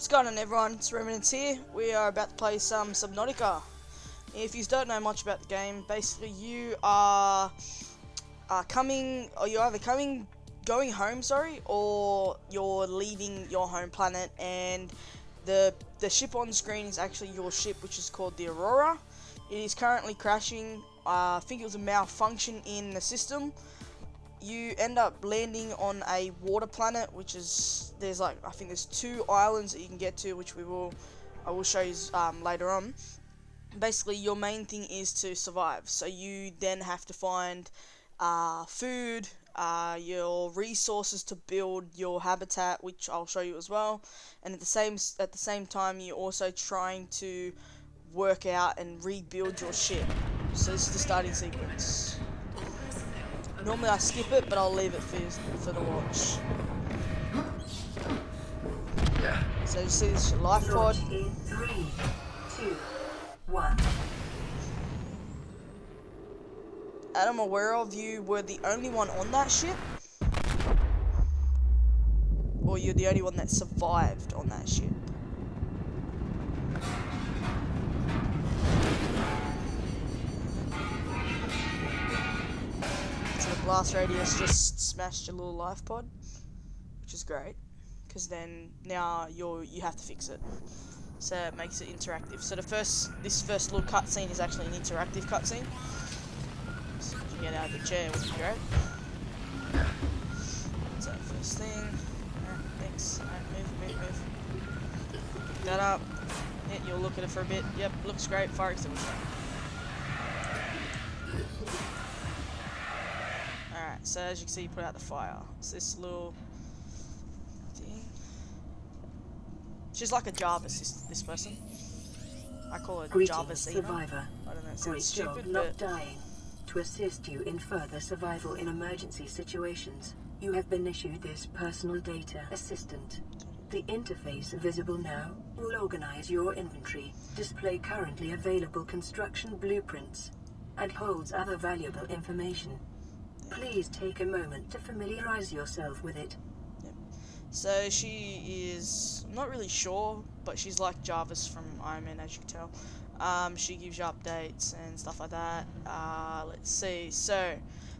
What's going on, everyone? It's Reminets here. We are about to play some Subnautica. If you don't know much about the game, basically you are you're either going home, or you're leaving your home planet, and the ship on screen is actually your ship, which is called the Aurora. It is currently crashing. I think it was a malfunction in the system. You end up landing on a water planet, which is, I think there's 2 islands that you can get to, which I will show you later on. Basically, your main thing is to survive. So you then have to find food, your resources to build your habitat, which I'll show you as well. And at the same time, you're also trying to work out and rebuild your ship. So this is the starting sequence. Normally I skip it, but I'll leave it for the watch. So you see this life pod. In 3, 2, 1. And I'm aware of, you were the only one on that ship, or you're the only one that survived on that ship. Blast radius just smashed your little life pod, which is great, because then now you have to fix it, so it makes it interactive. So this first little cutscene is actually an interactive cutscene. So if you get out of the chair, it would be great. So first thing, alright, thanks. Alright, move. Pick that up. Yeah, you'll look at it for a bit. Yep, looks great. Fire extinguisher. Alright, so as you can see, you put out the fire. It's this little thing. She's like a Jarvis, this person. I call her Jarvis Survivor. I don't know, it sounds Great stupid, job not dying. To assist you in further survival in emergency situations, you have been issued this personal data assistant. The interface visible now will organize your inventory, display currently available construction blueprints, and holds other valuable information. Please take a moment to familiarize yourself with it. Yep. So she is, I'm not really sure, but she's like Jarvis from Iron Man, as you can tell. She gives you updates and stuff like that. Let's see. So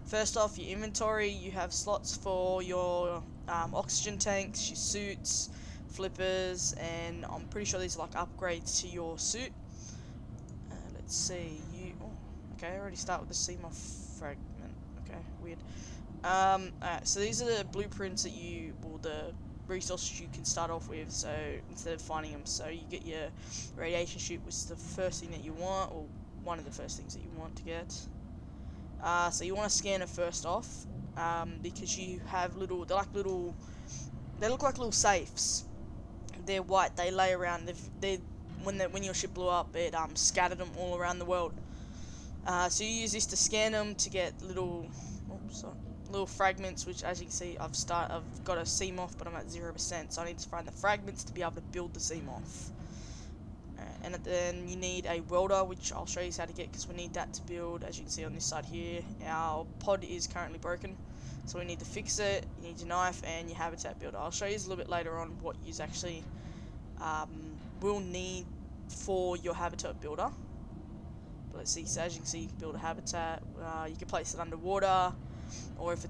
first off, your inventory, you have slots for your oxygen tanks, your suits, flippers, and I'm pretty sure these are like upgrades to your suit. Let's see. Okay, I already start with the CMOF fragment. Okay, weird. Alright, so these are the blueprints that the resources you can start off with, so instead of finding them. So you get your radiation chute, which is the first thing that you want, or one of the first things that you want to get. So you want to scan it first off, because you have they look like little safes. They're white, they lay around, when your ship blew up, it scattered them all around the world. So you use this to scan them to get little fragments, which, as you can see, I've got a CMOF, but I'm at 0%, so I need to find the fragments to be able to build the CMOF. And then you need a welder, which I'll show you how to get, because we need that to build. As you can see on this side here, our pod is currently broken, so we need to fix it. You need your knife and your habitat builder. I'll show you a little bit later on what you actually will need for your habitat builder. Let's see. So as you can see, you can build a habitat. You can place it underwater, or if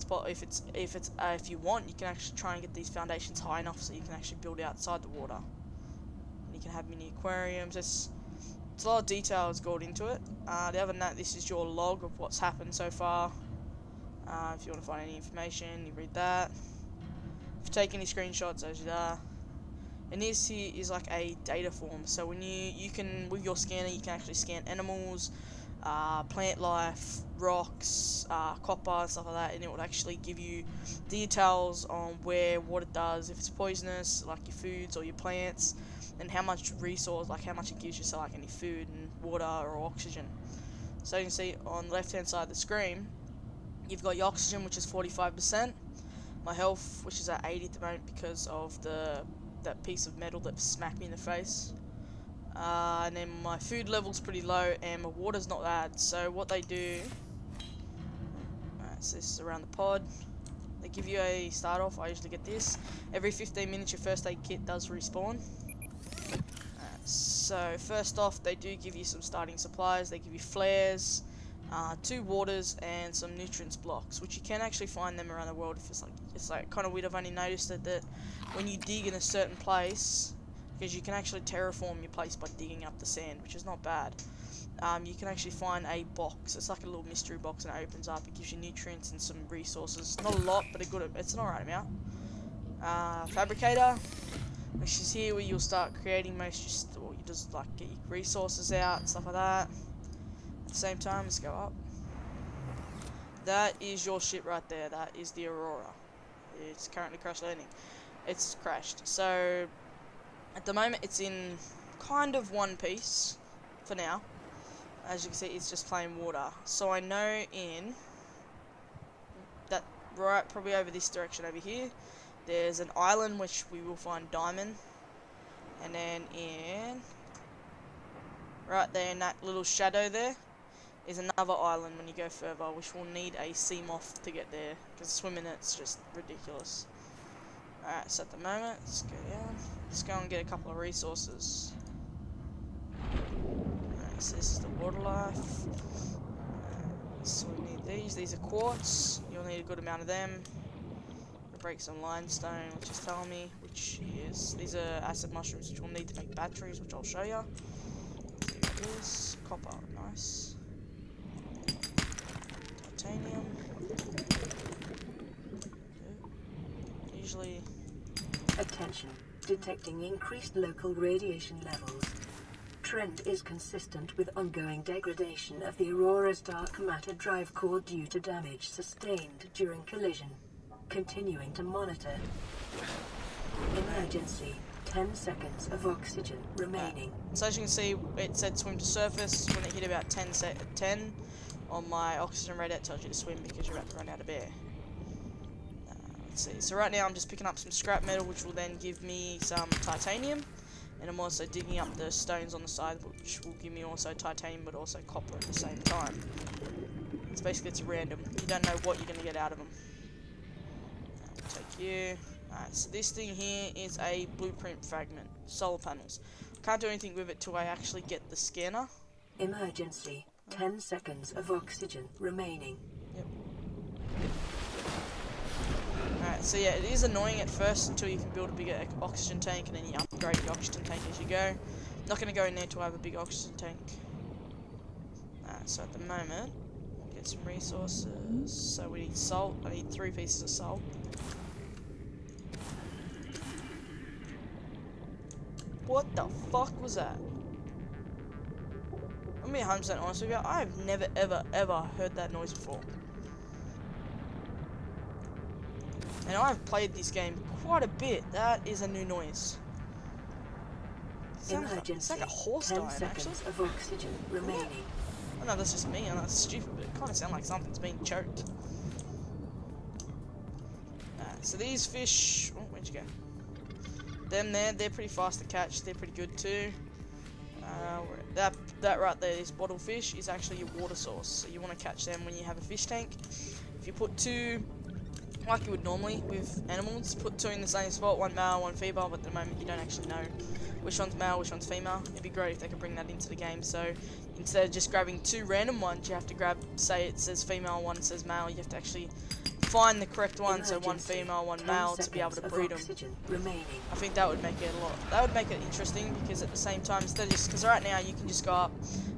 you want, you can actually try and get these foundations high enough so you can actually build outside the water. And you can have mini aquariums. It's a lot of detail has gone into it. The other than that, this is your log of what's happened so far. If you want to find any information, you read that. If you take any screenshots, as you are. And this here is like a data form, so when you can, with your scanner, you can actually scan animals, plant life, rocks, copper, stuff like that, and it will actually give you details on what it does, if it's poisonous, like your foods or your plants, and how much resource, like how much it gives you, so like any food and water or oxygen. So you can see on the left hand side of the screen, you've got your oxygen, which is 45%, my health, which is at 80 at the moment because of that piece of metal that smacked me in the face, and then my food level's pretty low and my water's not bad. So what they do, so this is around the pod, they give you a start off. I usually get this every 15 minutes. Your first aid kit does respawn, So first off, they do give you some starting supplies. They give you flares, 2 waters, and some nutrients blocks, which you can actually find them around the world. If it's like kind of weird. I've only noticed that when you dig in a certain place, because you can actually terraform your place by digging up the sand, which is not bad. You can actually find a box. It's like a little mystery box, and it opens up. It gives you nutrients and some resources. Not a lot, but it's an alright amount. Fabricator, which is here where you'll start creating you just like get your resources out and stuff like that. At the same time, let's go up. That is your ship right there. That is the Aurora. It's currently crash landing. It's crashed. So at the moment, it's in kind of one piece for now. As you can see, it's just plain water. So I know in that right, probably over this direction over here, there's an island which we will find diamond, and then right there in that little shadow there is another island when you go further, which will need a sea moth to get there, because swimming it's just ridiculous. Alright, so at the moment, let's go down. Let's go and get a couple of resources. Alright, so this is the water life. So we need these. These are quartz. You'll need a good amount of them. Break some limestone, which is telling me, these are acid mushrooms, which we'll need to make batteries, which I'll show you. This copper, nice. Titanium. Usually. Attention, detecting increased local radiation levels. Trend is consistent with ongoing degradation of the Aurora's dark matter drive core due to damage sustained during collision. Continuing to monitor. Emergency. 10 seconds of oxygen remaining. So as you can see, it said swim to surface. When it hit about 10 on my oxygen radar, it tells you to swim because you're about to run out of air. Let's see. So right now I'm just picking up some scrap metal, which will then give me some titanium. And I'm also digging up the stones on the side, which will give me also titanium, but also copper at the same time. It's random. You don't know what you're going to get out of them. Take you. Alright, so this thing here is a blueprint fragment. Solar panels. Can't do anything with it till I actually get the scanner. Emergency. 10 seconds of oxygen remaining. Yep. Alright, so yeah, it is annoying at first until you can build a bigger oxygen tank, and then you upgrade your oxygen tank as you go. Not going to go in there till I have a big oxygen tank. Alright, so at the moment, we'll get some resources. So we need salt. I need 3 pieces of salt. What the fuck was that? I'm being 100% honest with you, I've never ever heard that noise before. And I've played this game quite a bit. That is a new noise. It's like a horse dying, actually. Of oxygen remaining. I know that's just me, and that's stupid, but it kind of sounds like something's being choked. So these fish... Oh, where'd you go? Them there, they're pretty fast to catch. They're pretty good too. That right there, this bottle fish, is actually your water source. So you want to catch them when you have a fish tank. If you put 2, like you would normally with animals, put 2 in the same spot, 1 male, 1 female, but at the moment you don't actually know which one's male, which one's female. It'd be great if they could bring that into the game. So instead of just grabbing 2 random ones, you have to grab, say it says female, 1 says male, you have to actually find the correct one, so 1 female, 1 male, to be able to breed them. I think that would make it interesting, because at the same time, instead of just, because right now you can just go up,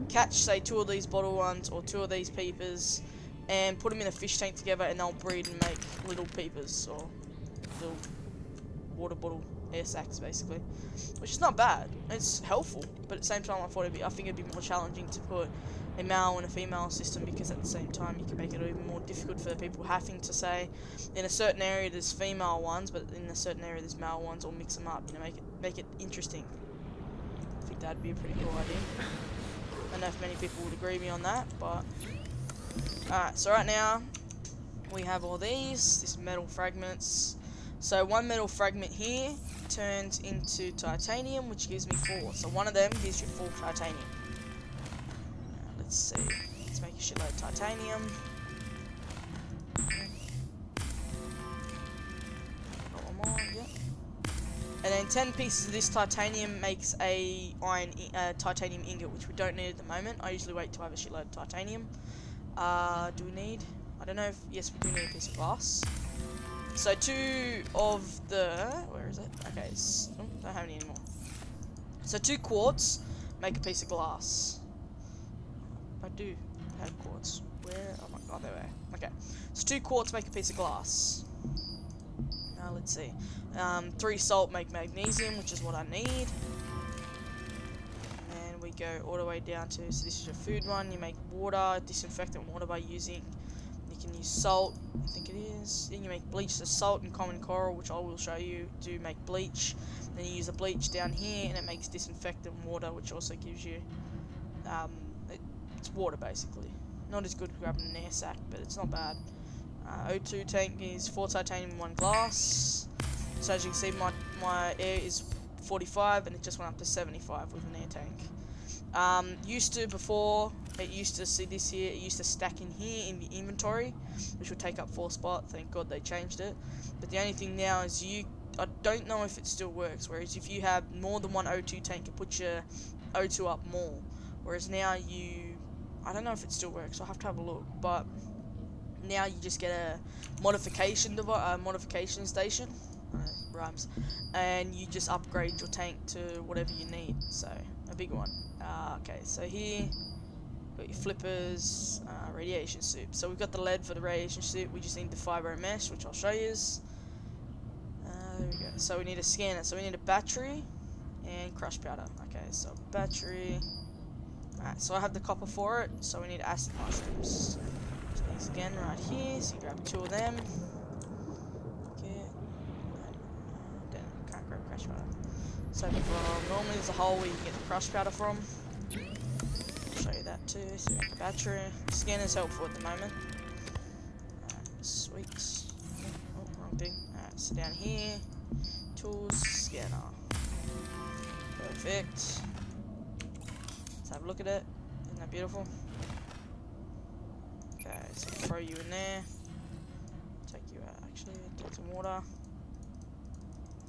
catch, say 2 of these bottle ones, or 2 of these peepers, and put them in a fish tank together, and they'll breed and make little peepers, or little water bottle air sacs, basically. Which is not bad. It's helpful, but at the same time, I think it'd be more challenging to put a male and a female system, because at the same time you can make it even more difficult for the people having to say in a certain area there's female ones, but in a certain area there's male ones, or mix them up. You know, make it interesting. I think that'd be a pretty cool idea. I don't know if many people would agree with me on that, but alright. So right now we have all these metal fragments. So 1 metal fragment here turns into titanium, which gives me 4. So 1 of them gives you 4 titanium. Let's see. Let's make a shitload of titanium. Got 1 more, yeah. And then 10 pieces of this titanium makes a titanium ingot, which we don't need at the moment. I usually wait till I have a shitload of titanium. Do we need? I don't know if, yes, we do need a piece of glass. So 2 of the, where is it? Okay, don't have any anymore. So 2 quartz make a piece of glass. I do have quartz. Where? Oh my god, there we are. Okay, so 2 quartz make a piece of glass. Now let's see. 3 salt make magnesium, which is what I need. And we go all the way down to, so this is your food one. You make water, disinfectant water by using, you can use salt, I think it is. Then you make bleach, so salt and common coral, which I will show you, do make bleach. Then you use the bleach down here, and it makes disinfectant water, which also gives you, it's water basically. Not as good as grabbing an air sac, but it's not bad. O2 tank is 4 titanium and 1 glass. So as you can see, my air is 45 and it just went up to 75 with an air tank. Used to before, it used to see this here, it used to stack in here in the inventory, which would take up 4 spots. Thank God they changed it. But the only thing now is I don't know if it still works, whereas if you have more than 1 O2 tank, it puts your O2 up more. Whereas now I don't know if it still works, I'll have to have a look, but now you just get a modification station, rhymes, and you just upgrade your tank to whatever you need, so a big one. Okay, so here, got your flippers, radiation suit. So we've got the lead for the radiation suit, we just need the fibro mesh, which I'll show you. There we go, so we need a scanner, so we need a battery, and crush powder. Okay, so battery. Alright, so I have the copper for it, so we need acid mushrooms. So these again right here, so you grab 2 of them. Okay. Can't grab crush powder. So normally there's a hole where you get the crush powder from. I'll show you that too. So you got the battery. Scanner's helpful at the moment. Alright, sweet. Oh, wrong thing. Alright, so down here, tools, scanner. Perfect. Let's have a look at it. Isn't that beautiful? Okay, so throw you in there. Take you out, actually. Take some water.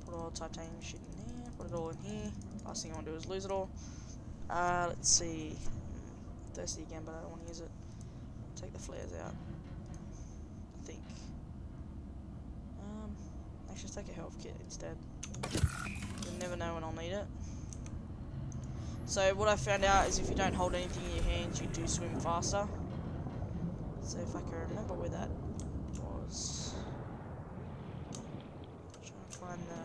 Put all the titanium shit in there. Put it all in here. Last thing I want to do is lose it all. Let's see. Thirsty again, but I don't want to use it. Take the flares out. I think. Actually, take a health kit instead. You'll never know when I'll need it. So what I found out is if you don't hold anything in your hands, you do swim faster. So if I can remember where that was. Trying to find the...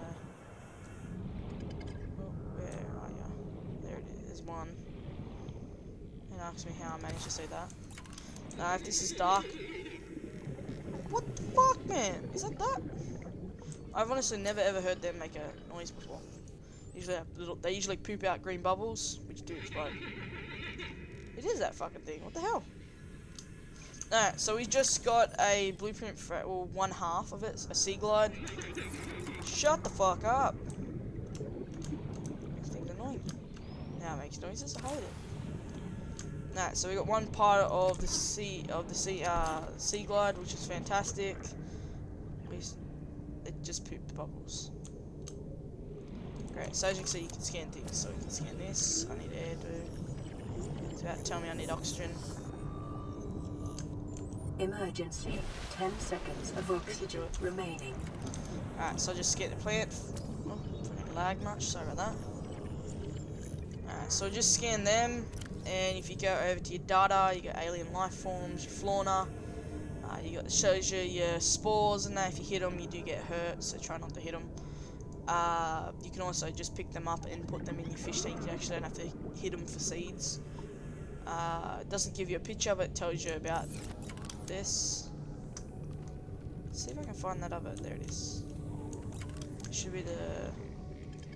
Oh, where are you? There it is, there's one. And ask me how I managed to see that. Now if this is dark... What the fuck, man? Is that? I've honestly never ever heard them make a noise before. Usually they usually poop out green bubbles, which do explode. It is that fucking thing. What the hell? Alright, so we just got a blueprint for, well, 1/2 of it, a sea glide. Shut the fuck up. This thing's annoying. Now it makes noises. I hate it. Alright, so we got one part of the sea glide, which is fantastic. It just pooped bubbles. Great, so as you can see, you can scan things. So you can scan this. I need air, dude. It's about to tell me I need oxygen. Emergency. 10 seconds of oxygen remaining. Alright, so I just scan the plant. Oh, didn't lag much. Sorry about that. Alright, so just scan them. And if you go over to your data, you got alien life forms, your fauna. You got, it shows you your spores and that. If you hit them, you do get hurt, so try not to hit them. You can also just pick them up and put them in your fish tank. You actually don't have to hit them for seeds. It doesn't give you a picture, but it tells you about this. Let's see if I can find that other. There it is. It should be the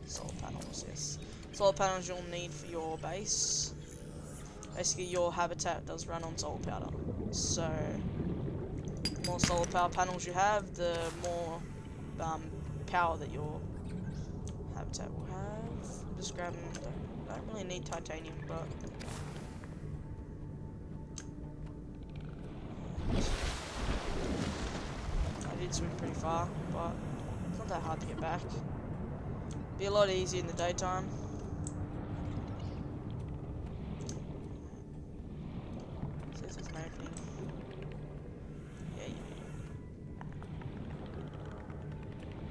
solar panels, yes. Solar panels you'll need for your base. Basically, your habitat does run on solar powder. So, the more solar power panels you have, the more power that your habitat will have. I'm just grabbing, don't really need titanium, but I did swim pretty far, but it's not that hard to get back. Be a lot easier in the daytime. Says there's an opening. Yeah,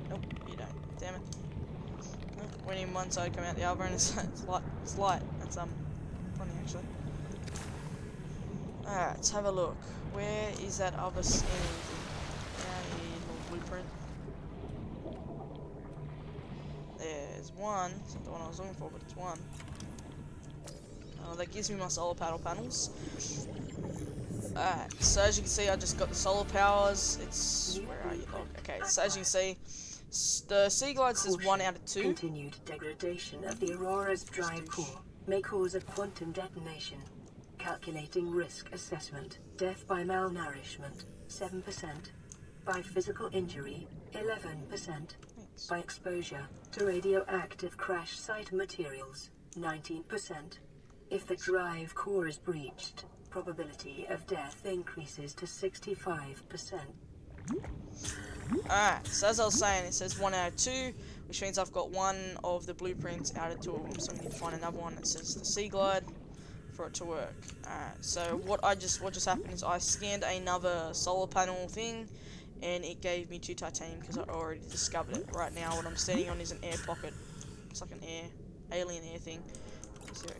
nope, you don't. Damn it. Nope, went in one side, come out the other, and it's light. It's light. That's funny actually. Alright, let's have a look. Where is that other anything? Down here, little blueprint. There's one. It's not the one I was looking for, but it's one. Oh, that gives me my solar panels. Alright, so as you can see, I just got the solar powers. It's... where are you, log? Okay, so as you can see, the Sea Glide says 1 out of 2. Continued degradation of the Aurora's drive core may cause a quantum detonation. Calculating risk assessment. Death by malnourishment, 7%. By physical injury, 11%. Thanks. By exposure to radioactive crash site materials, 19%. If the drive core is breached, probability of death increases to 65%. Alright, so as I was saying, it says 1 out of 2, which means I've got one of the blueprints out of 2 of them, so I need to find another one that says the Sea Glide for it to work. Alright, so what just happened is I scanned another solar panel thing, and it gave me 2 titanium because I already discovered it. Right now, what I'm standing on is an air pocket. It's like an alien air thing.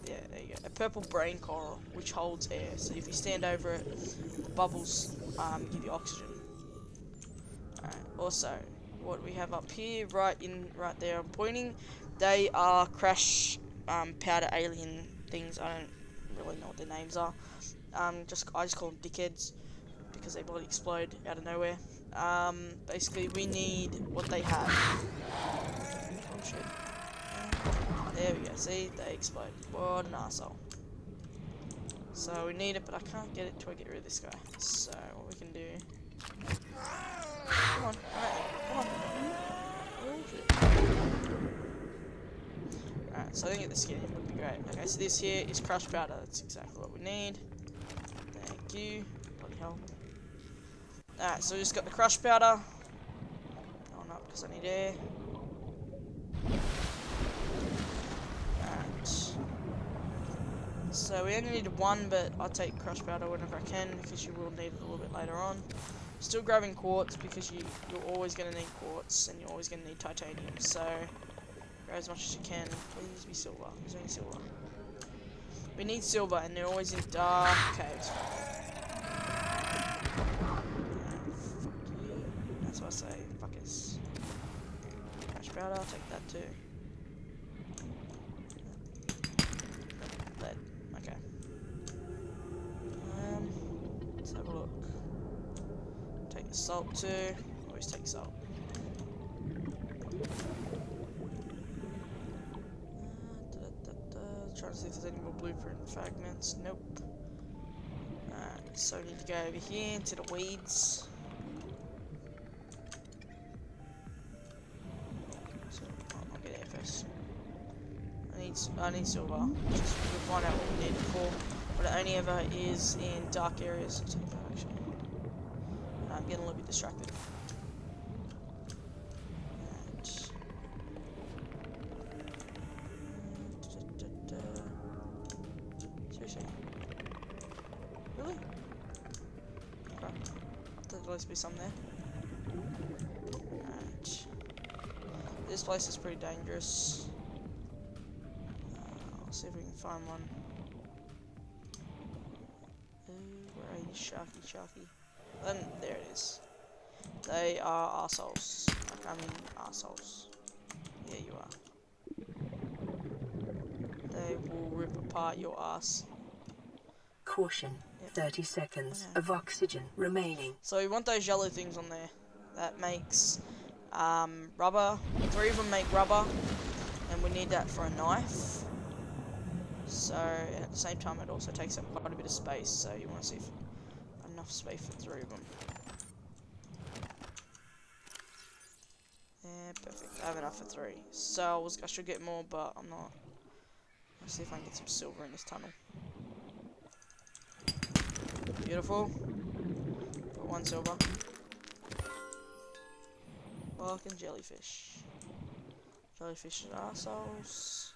Yeah, there you go. A purple brain coral, which holds air. So if you stand over it, the bubbles give you oxygen. Alright, also, what we have up here, right there I'm pointing, they are crash powder alien things. I don't really know what their names are. I just call them dickheads because they bloody explode out of nowhere. Basically we need what they have. Oh shit. There we go, see, they explode. What an arsehole. So we need it, but I can't get it till I get rid of this guy. So what we can do... come on, alright, come on. Oh shit. Alright, so I think get the skin would be great. Okay, so this here is crushed powder, that's exactly what we need. Thank you. Bloody hell. Alright, so we just got the crushed powder. Going up because I need air. So we only need 1, but I'll take crushed powder whenever I can because you will need it a little bit later on. Still grabbing quartz because you're always going to need quartz and you're always going to need titanium. So grab as much as you can. Please be silver. Is there any silver? We need silver and they're always in dark caves. Fuck you. That's what I say. Fuckers. Crushed powder, I'll take that too. Lead. Okay. Let's have a look. Take the salt too. Always take salt. Trying to see if there's any more blueprint fragments. Nope. Alright, so we need to go over here to the weeds. So, I'll get air first. I need silver. Just to find out what we need it for. But it only ever is in dark areas. I'll take that actually. I'm getting a little bit distracted. Right. Seriously? Really? Okay. There'll at least be some there. Right. This place is pretty dangerous. See if we can find one. Where are you, Sharky? There it is. They are arseholes. I mean, arseholes. Yeah, you are. They will rip apart your ass. Caution. Yep. 30 seconds of oxygen remaining. So we want those yellow things on there. That makes rubber. 3 of them make rubber, and we need that for a knife. So at the same time it also takes up quite a bit of space, so you want to see if enough space for 3 of them. Yeah, perfect. I have enough for 3. So I should get more, but I'm not. Let's see if I can get some silver in this tunnel. Beautiful. Got 1 silver. Fucking jellyfish. Jellyfish arseholes.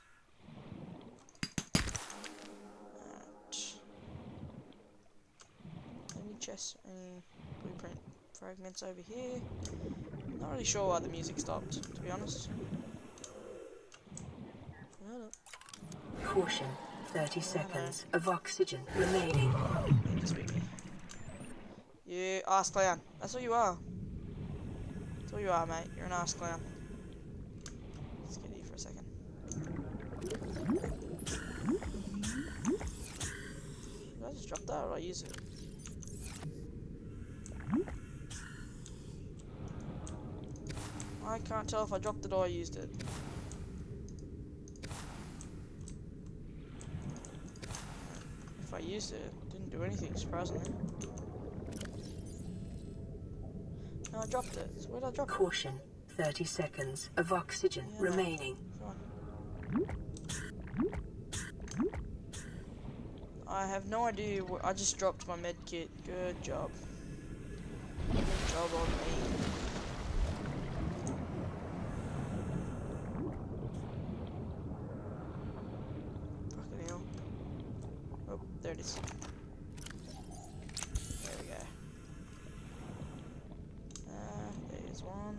Any chests, any blueprint fragments over here? Not really sure why the music stopped, to be honest. Caution. 30 seconds of oxygen remaining. Yeah, just beat me. You ass clown. That's what you are. That's what you are, mate. You're an ass clown. Let's get you for a second. Did I just drop that or did I use it? I can't tell if I dropped it or I used it. If I used it, it didn't do anything, surprisingly. No, I dropped it. So where did I drop it? Caution. 30 seconds of oxygen remaining. I have no idea where I just dropped my med kit. Good job. Good job on me. Fucking hell. Oh, there it is. There we go. There's one.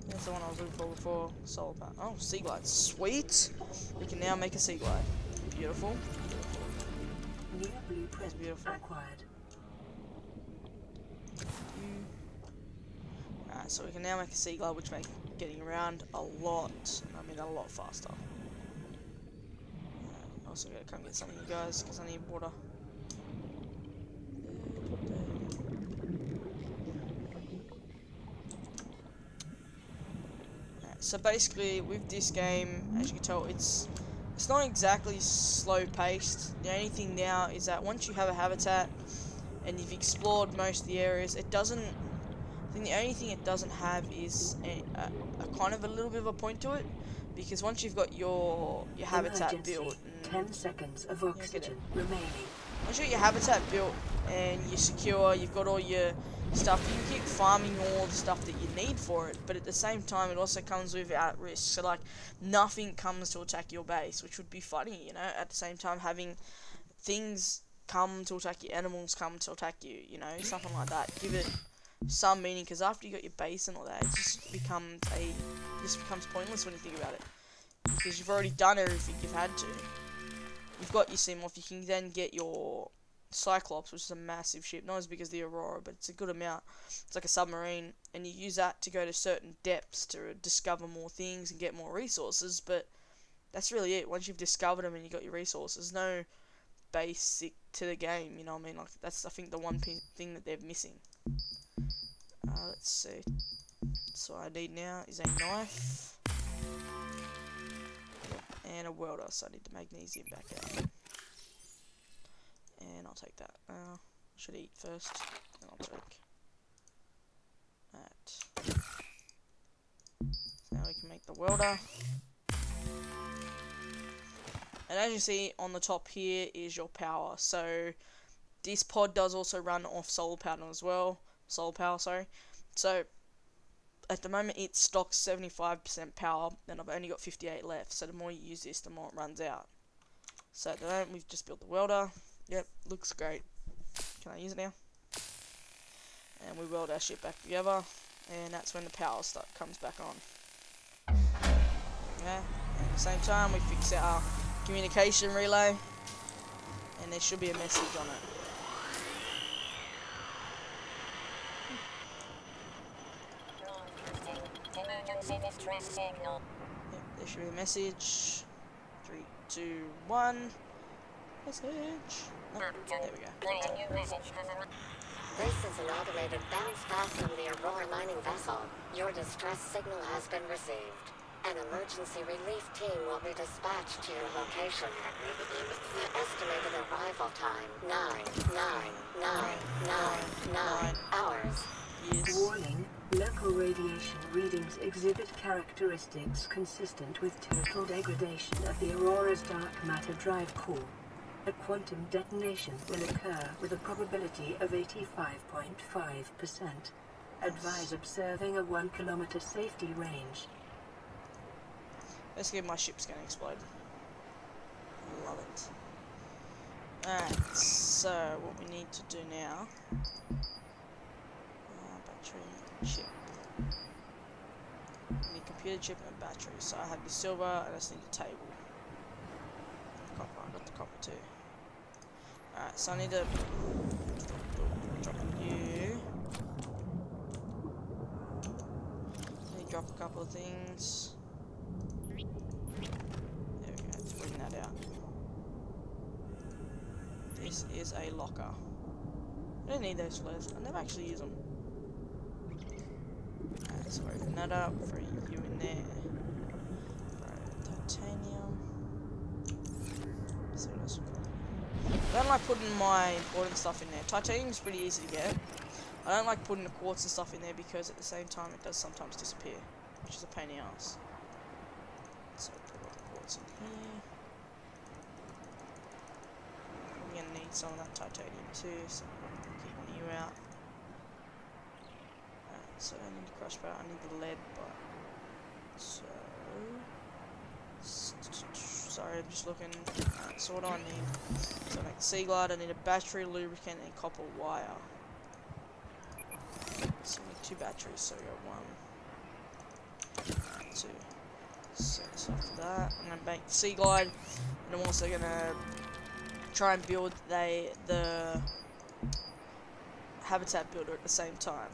That's the one I was looking for before. Solar panel. Oh, sea glide. Sweet! We can now make a sea glide. Beautiful. New blueprint beautiful. acquired. Alright, so we can now make a sea glide, which makes getting around a lot faster. Also gotta come get some of you guys, because I need water. So basically, with this game, as you can tell, it's not exactly slow paced. The only thing now is that once you have a habitat and you've explored most of the areas, it doesn't. I think the only thing it doesn't have is a kind of a little bit of a point to it, because once you've got your habitat built, 10 seconds of oxygen remaining. Once you got your habitat built and you're secure, you've got all your stuff, you can keep farming all the stuff that you need for it, but at the same time it also comes with at risk. So like nothing comes to attack your base, which would be funny, you know, at the same time having things come to attack you, animals come to attack you, you know, something like that. Give it some meaning, because after you got your base and all that, it just becomes pointless when you think about it, because you've already done everything you've had to. You've got your Seamoth, you can then get your Cyclops, which is a massive ship, not as big as the Aurora, but it's a good amount. It's like a submarine, and you use that to go to certain depths to discover more things and get more resources, but that's really it. Once you've discovered them and you got your resources, no basic to the game, you know what I mean? Like, that's, I think, the one thing that they're missing. Let's see. So what I need now is a knife and a welder, so I need the magnesium back out. And I'll take that. I should eat first, and I'll take that. So now we can make the welder. And as you see on the top here is your power. So this pod does also run off solar power as well. Solar power, sorry. So at the moment it stocks 75% power, and I've only got 58 left. So the more you use this, the more it runs out. So at the moment we've just built the welder. Yep, looks great. Can I use it now? And we weld our shit back together, and that's when the power comes back on. Okay. And at the same time we fix our communication relay, and there should be a message on it. Yep, there should be a message. 3, 2, 1. Message. Oh, there we go. This is an automated bounce pass from the Aurora mining vessel. Your distress signal has been received. An emergency relief team will be dispatched to your location. Estimated arrival time, 9 hours. Yes. Warning. Local radiation readings exhibit characteristics consistent with total degradation of the Aurora's dark matter drive core. A quantum detonation will occur with a probability of 85.5%. Advise observing a 1 kilometer safety range. Basically, my ship's gonna explode. Love it. Alright, so what we need to do now... battery, chip. I need computer chip and battery. So I have the silver, I just need a table. Copper, I got the copper too. Alright, so I need to... drop you. Let me drop a couple of things. There we go, let's bring that out. This is a locker. I don't need those flares. I never actually use them. Alright, so open that up. Throw you in there. Titanium. So what else we got? I don't like putting my important stuff in there. Titanium's pretty easy to get. I don't like putting the quartz and stuff in there because at the same time it does sometimes disappear, which is a pain in the ass. So put all the quartz in here. I'm gonna need some of that titanium too, so I'm keeping you out. Alright, so I need the crush bar, I need the lead, but so sorry, I'm just looking. Alright, so what do I need? So I make the sea glide, I need a battery, lubricant, and copper wire. So I need 2 batteries, so we got 1, 2. Set this up for that. I'm gonna make the sea glide, and I'm also gonna try and build the habitat builder at the same time.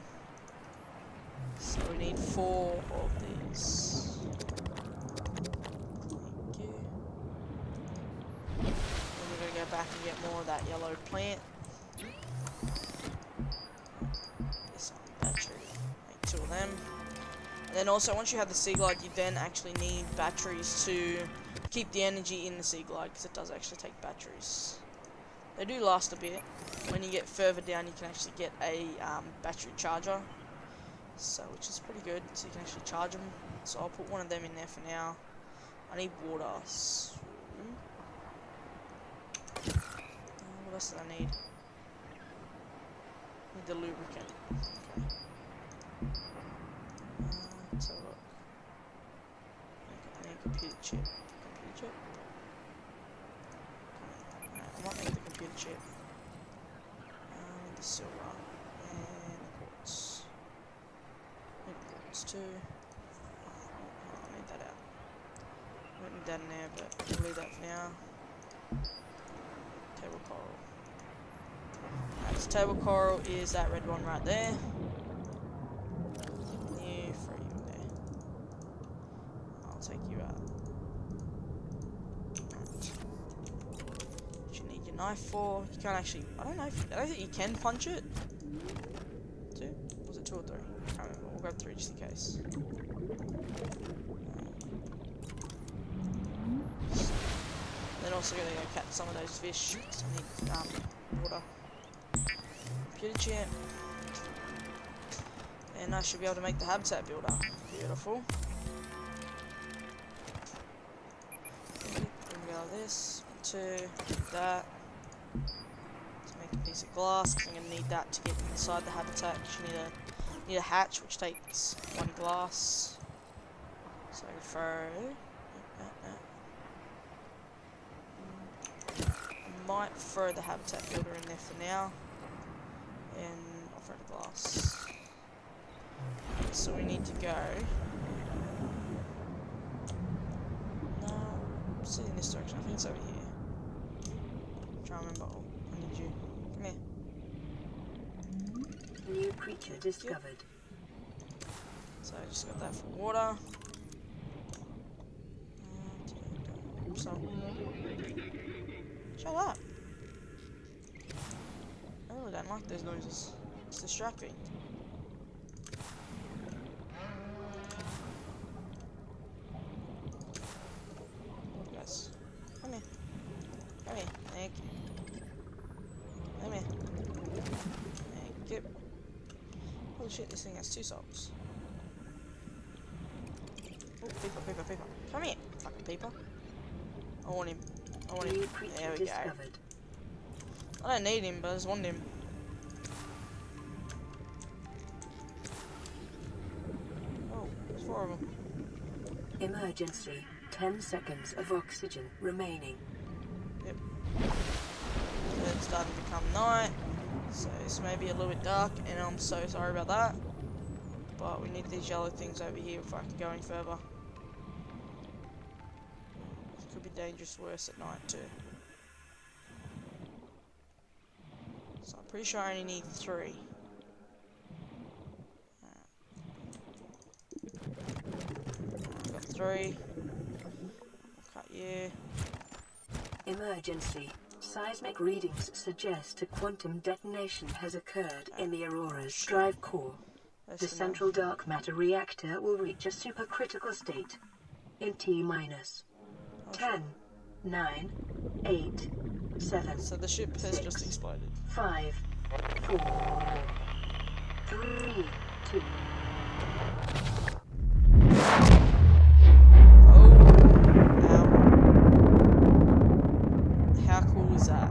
So we need 4 of these. Thank you. Then we're gonna go back and get more of that yellow plant. This battery. Make 2 of them. And then also, once you have the sea glide, you then actually need batteries to keep the energy in the sea glide, because it does actually take batteries. They do last a bit. When you get further down, you can actually get a battery charger, so which is pretty good. So you can actually charge them. So I'll put one of them in there for now. I need water. So, what else do I need? Need the lubricant. Okay. Let's have a look. I need a computer chip. Computer chip? Okay. I might make the computer chip. I need the silver. And the quartz. I need the quartz too. Oh, I need that out. I don't need that in there, but we'll leave that for now. Table coral. Alright, so table coral is that red one right there. Take you out. Right. What you need your knife for? You can't actually. I don't know. I don't think you can punch it. 2? Was it 2 or 3? I can't remember. We'll grab 3 just in case. Then also gonna go catch some of those fish. So I need water. Computer chip. And I should be able to make the habitat builder. Beautiful. This, 2, that. Let's make a piece of glass, because I'm going to need that to get inside the habitat. You need a hatch, which takes 1 glass. So I can throw... I might throw the habitat builder in there for now. And I'll throw the glass. So we need to go... in this direction. I think it's over here. I'm trying to remember. Oh, I need you. Come here. New creature discovered. So I just got that for water. So shut up. I really don't like those noises. It's distracting. Come here. Come here. Thank you. Come here. Thank you. Holy shit, this thing has 2 souls. Oh, paper. Come here, fucking paper. I want him. There we go. I don't need him, but I just want him. Oh, there's 4 of them. Emergency. 10 seconds of oxygen remaining. Yep. It's starting to become night, so this may be a little bit dark, and I'm so sorry about that. But we need these yellow things over here if I can go any further. It could be dangerous worse at night too. So I'm pretty sure I only need 3. I've got 3. I'll cut you. Emergency. Seismic readings suggest a quantum detonation has occurred in the Aurora's drive core. The central dark matter reactor will reach a supercritical state in T-minus 10, 9, 8, 7. So the ship has 6, just exploded. 5, 4, 3, 2. How cool is that?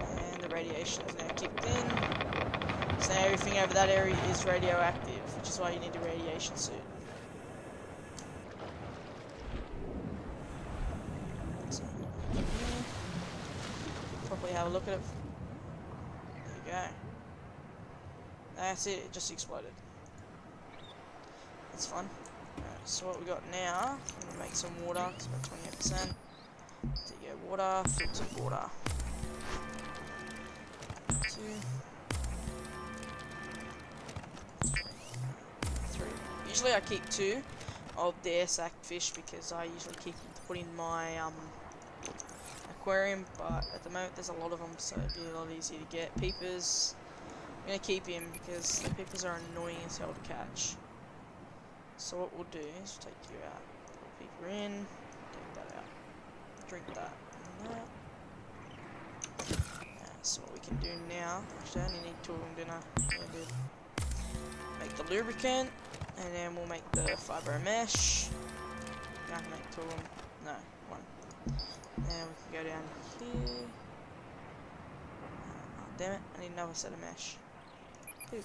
And the radiation is now kicked in. So now everything over that area is radioactive, which is why you need a radiation suit. So, probably have a look at it. There you go. That's it, it just exploded. That's fun. Alright, so what we got now, I'm gonna make some water, it's about 28%. There you go, water, filtered water. 2, 3. Usually I keep 2 of the air sac fish because I usually keep them to put in my aquarium, but at the moment there's a lot of them, so it'd be a lot easier to get. Peepers, I'm gonna keep him because the peepers are annoying as hell to catch. So what we'll do is take you out, put a peeper in, take that out, drink that, and that. So what we can do now, actually I only need 2 of them, didn't I? Yeah, I did. Make the lubricant, and then we'll make the fibro mesh. I can make 2 of them, no, 1. And we can go down here. Oh, damn it, I need another set of mesh. Poop.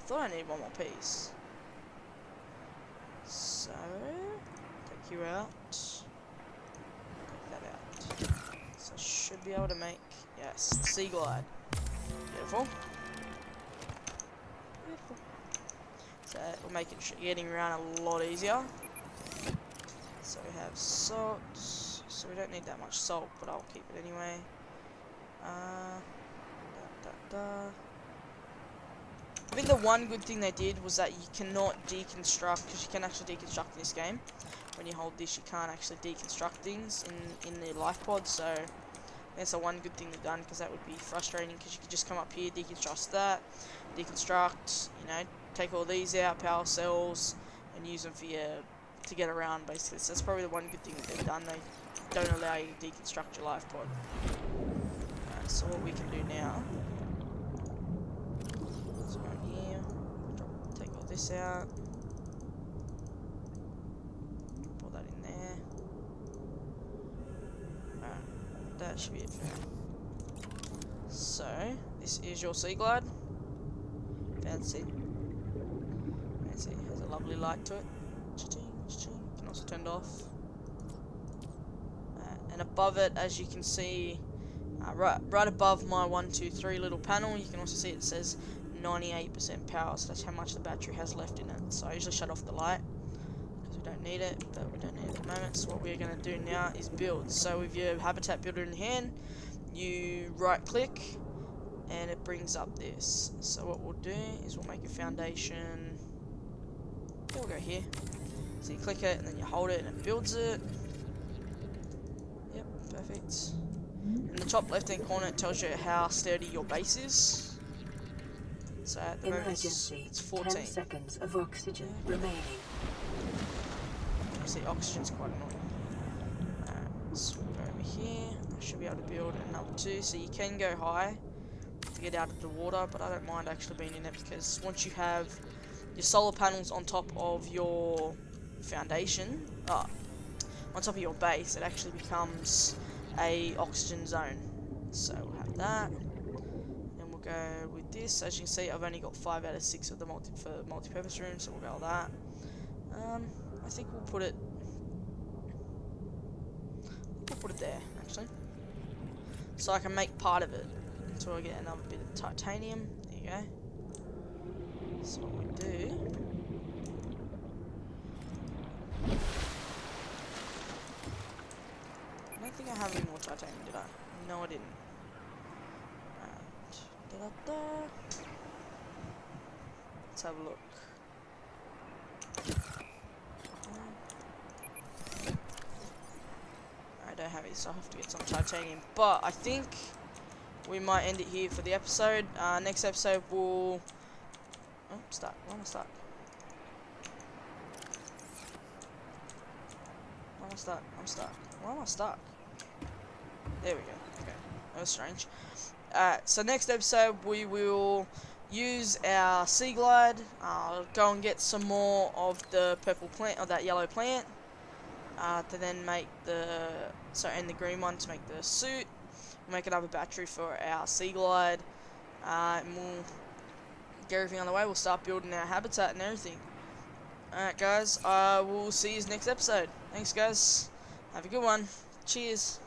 Thought I needed 1 more piece. So, take you out, take that out. So I should be able to make, yes, sea glide. Beautiful. Beautiful. So we're making getting around a lot easier. So we have salt, so we don't need that much salt, but I'll keep it anyway. I think the one good thing they did was that you cannot deconstruct, because you can actually deconstruct in this game. When you hold this, you can't actually deconstruct things in the life pod, so that's the one good thing they've done, because that would be frustrating, because you could just come up here, deconstruct that, deconstruct, you know, take all these out, power cells, and use them for your, to get around, basically. So that's probably the one good thing that they've done. They don't allow you to deconstruct your life pod. So what we can do now, so right here, take all this out, pull that in there. Alright, that should be it for now. So, this is your sea glide. Fancy. Fancy, has a lovely light to it. Cha-ching, cha-ching. Can also turn it off. And above it, as you can see, right above my 1, 2, 3 little panel, you can also see it says 98% power, so that's how much the battery has left in it. So I usually shut off the light because we don't need it, but we don't need it at the moment. So what we're going to do now is build. So with your habitat builder in hand, you right click and it brings up this. So what we'll do is we'll make a foundation. Yeah, we'll go here. So you click it and then you hold it and it builds it. Yep, perfect. In the top left hand corner it tells you how sturdy your base is. So at the moment it's 14. 10 seconds of oxygen remaining. You see oxygen's quite annoying. Alright, so we'll go over here. I should be able to build another 2. So you can go high to get out of the water, but I don't mind actually being in it, because once you have your solar panels on top of your foundation, on top of your base, it actually becomes a oxygen zone. So we'll have that, and we'll go with this. As you can see, I've only got 5 out of 6 of the multi-purpose rooms, so we'll go with that. I think we'll put it there, actually, so I can make part of it. So I get another bit of titanium. There you go. So what we do. I don't think I have any more titanium, did I? No, I didn't. Let's have a look. I don't have it, so I have to get some titanium. But I think we might end it here for the episode. Next episode we'll... Oh, stuck. Why am I stuck? Why am I stuck? I'm stuck. Why am I stuck? There we go. Okay. That was strange. So next episode we will use our sea glide, go and get some more of the purple plant, or that yellow plant, to then make and the green one to make the suit. We'll make another battery for our sea glide, and we'll get everything on the way. We'll start building our habitat and everything. Alright guys, we'll see you next episode. Thanks guys, have a good one, cheers.